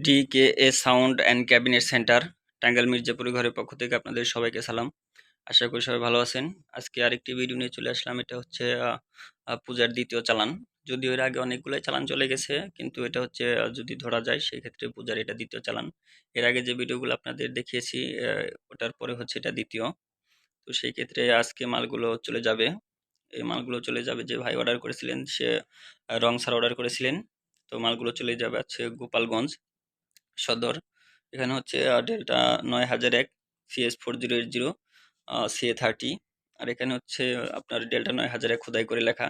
ডিকেএ sound and cabinet centre Tangail মির্জাপুরের ঘরের পক্ষ থেকে আপনাদের সবাইকে সালাম। আশা করি সবাই ভালো আছেন। আজকে আরেকটি ভিডিও নিয়ে চলে আসলাম। এটা হচ্ছে পূজার দ্বিতীয় চালান। যদিও এর আগে অনেকগুলাই চালান চলে গেছে, কিন্তু এটা হচ্ছে যদি ধরা যায় সেই ক্ষেত্রে পূজার এটা দ্বিতীয় চালান। এর আগে যে ভিডিওগুলো আপনাদের দেখিয়েছি ওটার পরে হচ্ছে এটা দ্বিতীয়। তো সেই ক্ষেত্রে আজকে মালগুলো চলে যাবে। এই মালগুলো চলে যাবে, যে ভাই অর্ডার করেছিলেন সে রং ছাড়া অর্ডার করেছিলেন। তো মালগুলো চলে যাবে হচ্ছে গোপালগঞ্জ সদর। এখানে হচ্ছে ডেল্টা 9001 CS4080 CA30। আর এখানে হচ্ছে আপনার ডেল্টা 9001 খোদাই করে লেখা,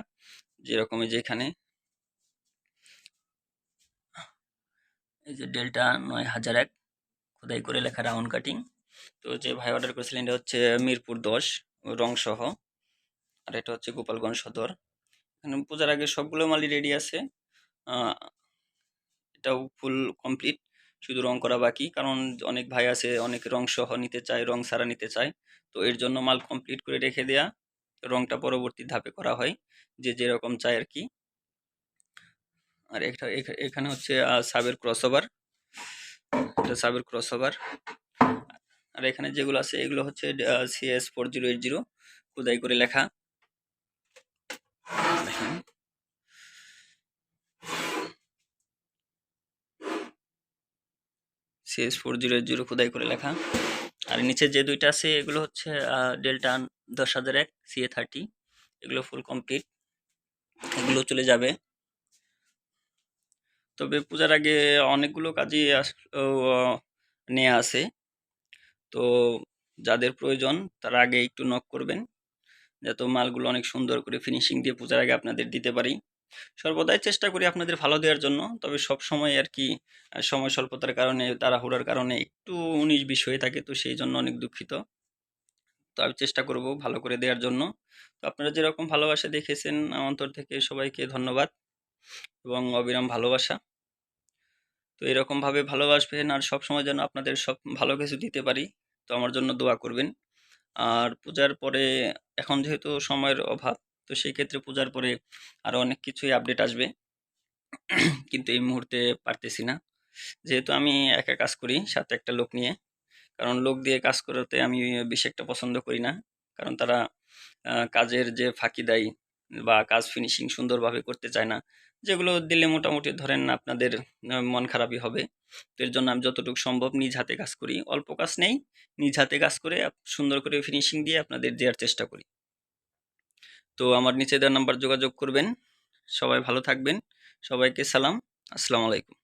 যেরকম এই যে এখানে এই যে ডেল্টা 9001 খোদাই করে লেখা রাউন্ড কাটিং। তো যে ভাই অর্ডার করেছিলেন এটা হচ্ছে মিরপুর 10 রং সহ। আর এটা হচ্ছে গোপালগঞ্জ সদর। এখানে পূজার আগে সবগুলো মালই রেডি আছে। আহ, এটাও ফুল কমপ্লিট, শুধু রং করা বাকি। কারণ অনেক ভাই আছে, অনেক রং সহ নিতে চায়, রং ছাড়া নিতে চায়। তো এর জন্য মাল কমপ্লিট করে রেখে দেয়া, রংটা পরবর্তী ধাপে করা হয়, যে যেরকম চায় আর কি। আর এখানে হচ্ছে সাবের ক্রসওভার, এটা সাবের ক্রসওভার। আর এখানে যেগুলো আছে এগুলো হচ্ছে CS4080 খোদাই করে লেখা। দেখেন, CS4080 খোদাই করে লেখা। আর নিচে যে দুইটা আছে এগুলো হচ্ছে ডেল্টা 10001 CA30। এগুলো ফুল কমপ্লিট, এগুলো চলে যাবে। তবে পূজার আগে অনেকগুলো কাজই নেওয়া আছে। তো যাদের প্রয়োজন তারা আগে একটু নক করবেন, যাতে মালগুলো অনেক সুন্দর করে ফিনিশিং দিয়ে পূজার আগে আপনাদের দিতে পারি। সর্বদাই চেষ্টা করি আপনাদের ভালো দেওয়ার জন্য, তবে সব সময় আর কি সময় স্বল্পতার কারণে, তাড়াহুড়ার কারণে একটু 19-20 হয়ে থাকে, তো সেই জন্য অনেক দুঃখিত। তো আমি চেষ্টা করব ভালো করে দেওয়ার জন্য। তো আপনারা যেরকম ভালোবাসা দেখেছেন, অন্তর থেকে সবাইকে ধন্যবাদ এবং অবিরাম ভালোবাসা। তো এরকমভাবে ভালোবাসবেন, আর সবসময় যেন আপনাদের সব ভালো কিছু দিতে পারি। তো আমার জন্য দোয়া করবেন। আর পূজার পরে, এখন যেহেতু সময়ের অভাব, তো সেই ক্ষেত্রে পূজার পরে আরও অনেক কিছুই আপডেট আসবে, কিন্তু এই মুহূর্তে পারতেছি না, যেহেতু আমি একা কাজ করি সাথে একটা লোক নিয়ে। কারণ লোক দিয়ে কাজ করতে আমি বেশি একটা পছন্দ করি না, কারণ তারা কাজের যে ফাঁকি দেয় বা কাজ ফিনিশিং সুন্দরভাবে করতে চায় না, যেগুলো দিলে মোটামুটি ধরেন আপনাদের মন খারাপই হবে। তো এর জন্য আমি যতটুকু সম্ভব নিজ হাতে কাজ করি, অল্প কাজ নেই, নিজ হাতে কাজ করে সুন্দর করে ফিনিশিং দিয়ে আপনাদের দেওয়ার চেষ্টা করি। তো আমার নিচে দেওয়ার নাম্বার যোগাযোগ করবেন। সবাই ভালো থাকবেন। সবাইকে সালাম। আসসালামু আলাইকুম।